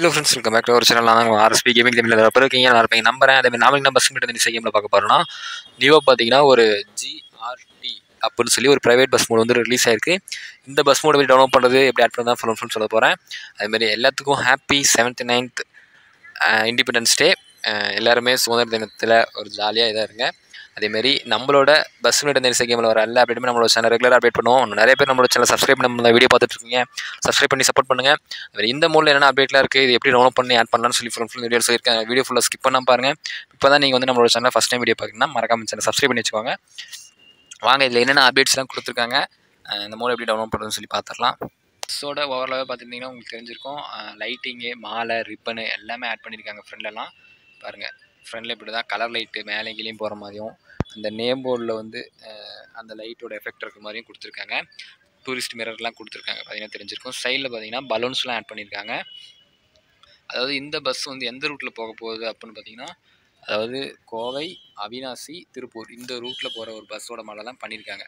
Hello friends, welcome back to our channel. நான் RSP gaming தமிழில் இருக்கீங்க, நல்லா இருப்பீங்க நம்புறேன். அதே மாதிரி நாம பஸ் மீட்டர் இந்த கேமில் பார்க்க போகிறோம்னா, நியூவாக பார்த்தீங்கன்னா ஒரு ஜிஆர்டி அப்படின்னு சொல்லி ஒரு ப்ரைவேட் பஸ் மோட் வந்து ரிலீஸ் ஆயிருக்கு. இந்த பஸ் மோட் எப்படி டவுன்லோட் பண்ணுறது, எப்படி ஆட் பண்ணதான் ஃபுல் சொல்ல போகிறேன். அதுமாதிரி எல்லாத்துக்கும் ஹாப்பி 79th இண்டிபெண்டன்ஸ் டே. எல்லாருமே சுதந்திர தினத்தில் ஒரு ஜாலியாக இதாக இருங்க. அதேமாரி நம்மளோட பஸ் மீட்டர் இந்த கேமில் வர எல்லா அப்டேட்டுமே நம்மளோட சேனல் ரெகுலராக அப்டேட் பண்ணுவோம். நிறைய பேர் நம்மளோட சேனல் சப்ஸ்கிரைப் பண்ணி நம்ம வீடியோ பார்த்துட்டு இருக்கீங்க. சப்ஸ்கிரைப் பண்ணி சப்போர்ட் பண்ணுங்கள். அது இந்த மோடில் என்னென்ன அப்டேட்லாம் இருக்குது, இது எப்படி டவுன்லோட் பண்ணி ஆட் பண்ணலாம்னு சொல்லி ஃபுல் வீடியோ சொல்லியிருக்கேன். வீடியோ ஃபுல்லாக ஸ்கிப் பண்ணாமல் பாருங்கள். இப்போ தான் நீங்கள் வந்து நம்மளோட சேனல் ஃபஸ்ட் டைம் வீடியோ பார்க்குறீங்கன்னா மறக்காம சேனல் சப்ஸ்கிரைப் பண்ணி வச்சுக்கோங்க. வாங்க, இதில் என்னென்ன அப்டேட்ஸ்லாம் கொடுத்துருக்காங்க, இந்த மோட் எப்படி டவுன்லோட் பண்ணுறதுன்னு சொல்லி பார்த்துடலாம். பஸ்ஸோட ஓவரலாகவே பார்த்துருந்தீங்கன்னா உங்களுக்கு தெரிஞ்சிருக்கும். லைட்டிங்கு, மாலை, ரிப்பனு எல்லாமே ஆட் பண்ணியிருக்காங்க. ஃப்ரெண்ட்லலாம் பாருங்கள். ஃப்ரெண்டில் இப்படி தான் கலர் லைட்டு மேலே கீழேயும் போகிற மாதிரியும், அந்த நேம் போர்டில் வந்து அந்த லைட்டோட எஃபெக்ட் இருக்கிற மாதிரியும் கொடுத்துருக்காங்க. டூரிஸ்ட் மிரர்லாம் கொடுத்துருக்காங்க, பார்த்தீங்கன்னா தெரிஞ்சிருக்கும். சைடில் பார்த்தீங்கன்னா பலூன்ஸ்லாம் ஆட் பண்ணியிருக்காங்க. அதாவது இந்த பஸ் வந்து எந்த ரூட்டில் போக போகுது அப்படின்னு பார்த்தீங்கன்னா, அதாவது கோவை, அவினாசி, திருப்பூர் இந்த ரூட்டில் போகிற ஒரு பஸ்ஸோட மாடலாம் பண்ணியிருக்காங்க.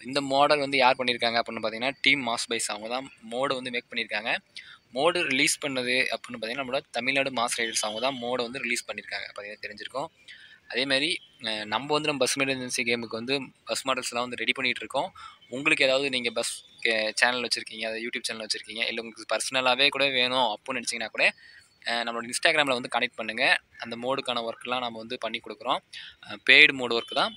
இந்த மாடல் வந்து யார் பண்ணியிருக்காங்க அப்படின்னு பார்த்தீங்கன்னா, டீம் மாஸ் பைஸ் அவங்க தான் மோடை வந்து மேக் பண்ணியிருக்காங்க. மோடு ரிலீஸ் பண்ணது அப்படின்னு பார்த்தீங்கன்னா, நம்மளோட தமிழ்நாடு மாஸ் ரைடர்ஸ் அவங்க தான் மோடை வந்து ரிலீஸ் பண்ணியிருக்காங்க, பார்த்தீங்கன்னா தெரிஞ்சிருக்கும். அதேமாதிரி நம்ம வந்து நம்ம பஸ் மெயின்டெனன்சி கேமுக்கு வந்து பஸ் மாடல்ஸ்லாம் வந்து ரெடி பண்ணிகிட்டு இருக்கோம். உங்களுக்கு ஏதாவது நீங்கள் பஸ் சேனல் வச்சுருக்கீங்க, அதாவது யூடியூப் சேனல் வச்சுருக்கீங்க, இல்லை உங்களுக்கு பர்சனலாகவே கூட வேணும் அப்படின்னு நினச்சிங்கன்னா கூட நம்மளோட இன்ஸ்டாகிராமில் வந்து கனெக்ட் பண்ணுங்கள். அந்த மோடுக்கான ஒர்க்லாம் நம்ம வந்து பண்ணி கொடுக்குறோம். பெய்டு மோடு ஒர்க் தான்.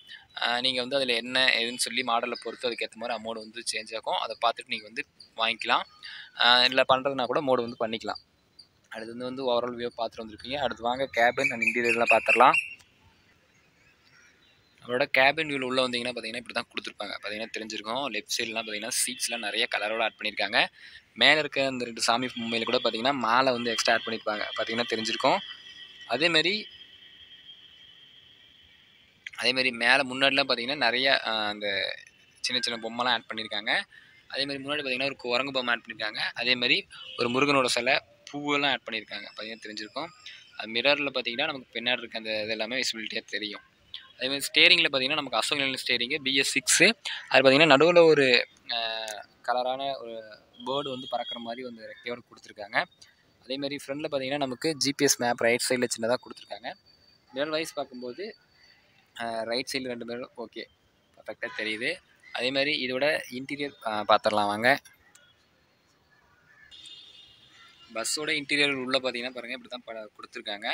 நீங்கள் வந்து அதில் என்ன ஏதுன்னு சொல்லி மாடலை பொறுத்து அதுக்கேற்ற மாதிரி அமௌண்ட் வந்து சேஞ்ச் ஆகும். அதை பார்த்துட்டு நீங்கள் வந்து வாங்கிக்கலாம். இல்லை பண்ணுறதுனா கூட மோடு வந்து பண்ணிக்கலாம். அடுத்து வந்து ஓவரால் வியூ பார்த்துட்டு வந்துருப்பீங்க. அடுத்து வாங்க கேபின் அண்ட் இன்டீரியர்லாம் பார்த்துடலாம். நம்மளோட கேபின் வியூவில் உள்ள வந்தீங்கன்னா பார்த்தீங்கன்னா இப்படி தான் கொடுத்துருப்பாங்க, பார்த்தீங்கன்னா தெரிஞ்சிருக்கும். லெஃப்ட் சைட்லாம் பார்த்தீங்கன்னா சீட்ஸ்லாம் நிறைய கலரோட ஆட் பண்ணியிருக்காங்க. மேலே இருக்க அந்த 2 சாமி பொம்மையில் கூட பார்த்தீங்கன்னா மாலை வந்து எக்ஸ்ட்ரா ஆட் பண்ணியிருப்பாங்க, பார்த்தீங்கன்னா தெரிஞ்சிருக்கும். அதேமாரி மேலே முன்னாடிலாம் பார்த்தீங்கன்னா நிறைய அந்த சின்ன பொம்மைலாம் ஆட் பண்ணியிருக்காங்க. அதேமாதிரி முன்னாடி பார்த்தீங்கன்னா ஒரு குரங்கு பொம்மை ஆட் பண்ணியிருக்காங்க. அதேமாதிரி ஒரு முருகனோட சிலை, பூவெல்லாம் ஆட் பண்ணியிருக்காங்க, பார்த்தீங்கன்னா தெரிஞ்சிருக்கும். அது மிரரில் பார்த்தீங்கன்னா நமக்கு பின்னாடி இருக்க அந்த இது எல்லாமே விசிபிலிட்டியாக தெரியும். அதேமாதிரி ஸ்டேரிங்கில் பார்த்தீங்கன்னா நமக்கு அசோக் லேலண்ட் ஸ்டேரிங்கு BS6. அது பார்த்தீங்கன்னா நடுவில் ஒரு கலரான ஒரு பேர்டு வந்து பறக்கிற மாதிரி வந்து ரெக்கையோடு கொடுத்துருக்காங்க. அதேமாதிரி ஃப்ரண்டில் பார்த்தீங்கன்னா நமக்கு GPS மேப் ரைட் சைடில் சின்னதாக கொடுத்துருக்காங்க. மிரர் வைஸ் பார்க்கும்போது ரைட் சைடில் 2 மிரர் ஓகே பர்ஃபெக்டாக தெரியுது. அதேமாதிரி இதோட இன்டீரியர் பார்த்துடலாம் வாங்க. பஸ்ஸோட இன்டீரியர் உள்ளே பார்த்தீங்கன்னா பாருங்கள் இப்படி தான் கொடுத்துருக்காங்க.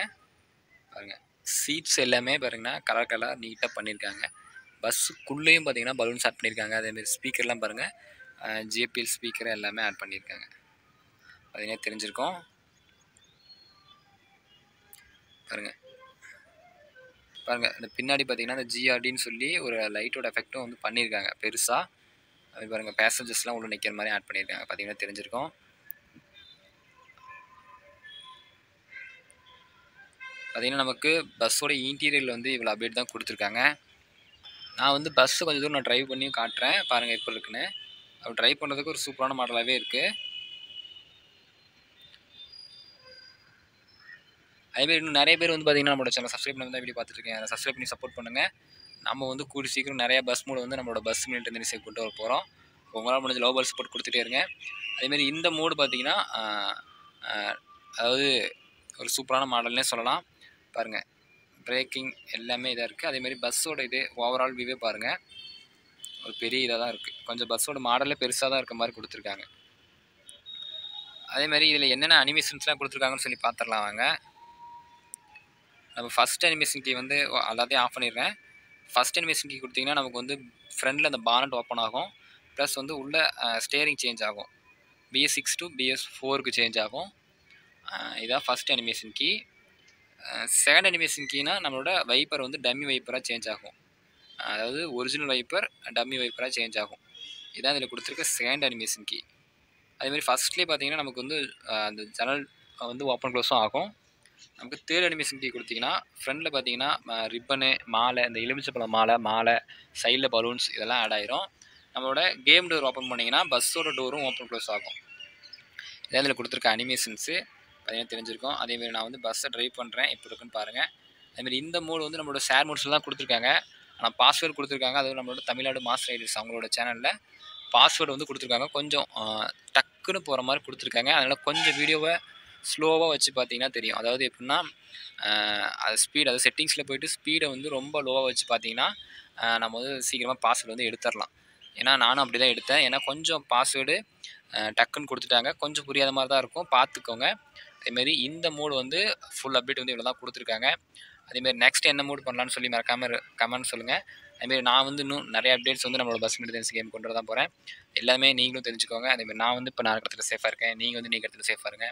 பாருங்கள், சீட்ஸ் எல்லாமே பாருங்கன்னா கலர் நீட்டாக பண்ணியிருக்காங்க. பஸ்ஸுக்குள்ளேயும் பார்த்தீங்கன்னா பலூன்ஸ் ஆட் பண்ணியிருக்காங்க. அதேமாதிரி ஸ்பீக்கர்லாம் பாருங்கள், JBL ஸ்பீக்கர் எல்லாமே ஆட் பண்ணியிருக்காங்க, பார்த்தீங்கன்னா தெரிஞ்சிருக்கும். பாருங்கள் இந்த பின்னாடி பார்த்தீங்கன்னா அந்த GRDன்னு சொல்லி ஒரு லைட்டோட எஃபெக்ட்டும் வந்து பண்ணியிருக்காங்க பெருசாக. அது பாருங்கள், பேசஞ்சர்ஸ்லாம் உள்ள நிற்கிற மாதிரி ஆட் பண்ணியிருக்காங்க, பார்த்தீங்கன்னா தெரிஞ்சிருக்கும். பார்த்தீங்கன்னா நமக்கு பஸ்ஸோட இன்டீரியரில் வந்து இவ்வளோ அப்டேட் தான் கொடுத்துருக்காங்க. நான் வந்து பஸ்ஸை கொஞ்சம் தூரம் நான் ட்ரைவ் பண்ணியும் காட்டுறேன், பாருங்கள் எப்படி இருக்குன்னு. அப்போ ட்ரைவ் பண்ணுறதுக்கு ஒரு சூப்பரான மாடலாகவே இருக்குது. அதேமாதிரி இன்னும் நிறைய பேர் வந்து பார்த்தீங்கன்னா நம்மளோட சேனல் சப்ஸ்கிரைப் பண்ணி தான் வீடியோ பார்த்துருக்கேன். அதை சப்ஸ்கிரைப் பண்ணி சப்போர்ட் பண்ணுங்கள். நம்ம வந்து கூடி சீக்கிரம் நிறையா பஸ் மோடு வந்து நம்மளோட பஸ் மெயின்டெனன்ஸை கொண்டு வர போகிறோம். உங்களால் முடிஞ்ச லோபல் சப்போர்ட் கொடுத்துட்டே இருங்க. அதேமாதிரி இந்த மோடு பார்த்தீங்கன்னா அதாவது ஒரு சூப்பரான மாடல்னே சொல்லலாம். பாருங்கள், பிரேக்கிங் எல்லாமே இதாக இருக்குது. அதேமாதிரி பஸ்ஸோட இது ஓவரால் வியூவே பாருங்கள், ஒரு பெரிய இதாக தான் இருக்குது. கொஞ்சம் பஸ்ஸோட மாடலே பெருசாக தான் இருக்க மாதிரி கொடுத்துருக்காங்க. அதேமாதிரி இதில் என்னென்ன அனிமேஷன்ஸ்லாம் கொடுத்துருக்காங்கன்னு சொல்லி பார்த்துடலாம் வாங்க. நம்ம ஃபஸ்ட் அனிமேஷன் கீ வந்து எல்லாத்தையும் ஆஃப் பண்ணிடுறேன். ஃபஸ்ட் அனிமேஷன் கீ கொடுத்தீங்கன்னா நமக்கு வந்து ஃப்ரண்டில் அந்த பானட் ஓப்பன் ஆகும். ப்ளஸ் வந்து உள்ள ஸ்டேரிங் சேஞ்ச் ஆகும். BS6 to BS4க்கு சேஞ்ச் ஆகும். இதான் first animation key. Second animation கீனா நம்மளோட வைப்பர் வந்து டம்மி வைப்பராக சேஞ்ச் ஆகும். அதாவது ஒரிஜினல் வைப்பர் டம்மி வைப்பராக சேஞ்ச் ஆகும். இதான் இதில் கொடுத்துருக்க செகண்ட் அனிமேஷன் கீ. அதேமாதிரி ஃபஸ்ட்லேயே பார்த்தீங்கன்னா நமக்கு வந்து அந்த ஜன்னல் வந்து ஓப்பன் க்ளோஸும் ஆகும். நமக்கு தேர்ட் அனிமேஷன் கீ கொடுத்தீங்கன்னா ஃப்ரண்டில் பார்த்தீங்கன்னா ரிப்பனு, மாலை, இந்த எலுமிச்சப்பழம் மாலை, சைடில் பலூன்ஸ் இதெல்லாம் ஆட் ஆயிரும். நம்மளோட கேம் டோர் ஓப்பன் பண்ணிங்கன்னா பஸ்ஸோட டோரும் ஓப்பன் க்ளோஸ் ஆகும். இதான் இதில் கொடுத்துருக்க அனிமேஷன்ஸு, பார்த்தீங்கன்னா தெரிஞ்சிருக்கும். அதேமாதிரி நான் வந்து பஸ்ஸை ட்ரைவ் பண்ணுறேன், எப்படி இருக்குன்னு பாருங்கள். அதேமாதிரி இந்த மோடு வந்து நம்மளோட ஷேர் மோட்ஸில் தான் கொடுத்துருக்காங்க. ஆனால் பாஸ்வேர்டு கொடுத்துருக்காங்க. அதுவும் நம்மளோட தமிழ்நாடு மாஸ் ரைடர்ஸ் அவங்களோட சேனலில் பாஸ்வேர்டு வந்து கொடுத்துருக்காங்க. கொஞ்சம் டக்குன்னு போகிற மாதிரி கொடுத்துருக்காங்க. அதனால் கொஞ்சம் வீடியோவை ஸ்லோவாக வச்சு பார்த்தீங்கன்னா தெரியும். அதாவது எப்படின்னா அது ஸ்பீட் அது செட்டிங்ஸில் போயிட்டு ஸ்பீடை வந்து ரொம்ப லோவாக வச்சு பார்த்தீங்கன்னா நம்ம வந்து சீக்கிரமாக பாஸ்வேர்டு வந்து எடுத்துடலாம். ஏன்னா நானும் அப்படி தான் எடுத்தேன். ஏன்னா கொஞ்சம் பாஸ்வேர்டு டக்குன்னு கொடுத்துட்டாங்க. கொஞ்சம் புரியாத மாதிரி தான் இருக்கும், பார்த்துக்கோங்க. அதேமாரி இந்த மோடு வந்து ஃபுல் அப்டேட் வந்து இவ்வளோ தான் கொடுத்துருக்காங்க. அதேமாரி நெக்ஸ்ட் என்ன மோட் பண்ணலான்னு சொல்லி மறக்காமல் கமெண்ட் சொல்லுங்கள். அதுமாரி நான் வந்து இன்னும் நிறைய அப்டேட்ஸ் வந்து நம்மளோட பஸ் மெயின்டெனன்ஸ் கேம் கொண்டு வர தான் போகிறேன். எல்லாமே நீங்களும் தெரிஞ்சுக்கோங்க. அதேமாதிரி நான் வந்து இப்போ நான் இடத்துல சேஃபாக இருக்கேன். நீங்கள் வந்து நீங்கள் இடத்துல சேஃபாக இருங்க.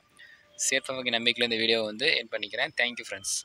சேஃபாக நம்பிக்கையில் இந்த வீடியோவை வந்து எண்ட் பண்ணிக்கிறேன். Thank you friends.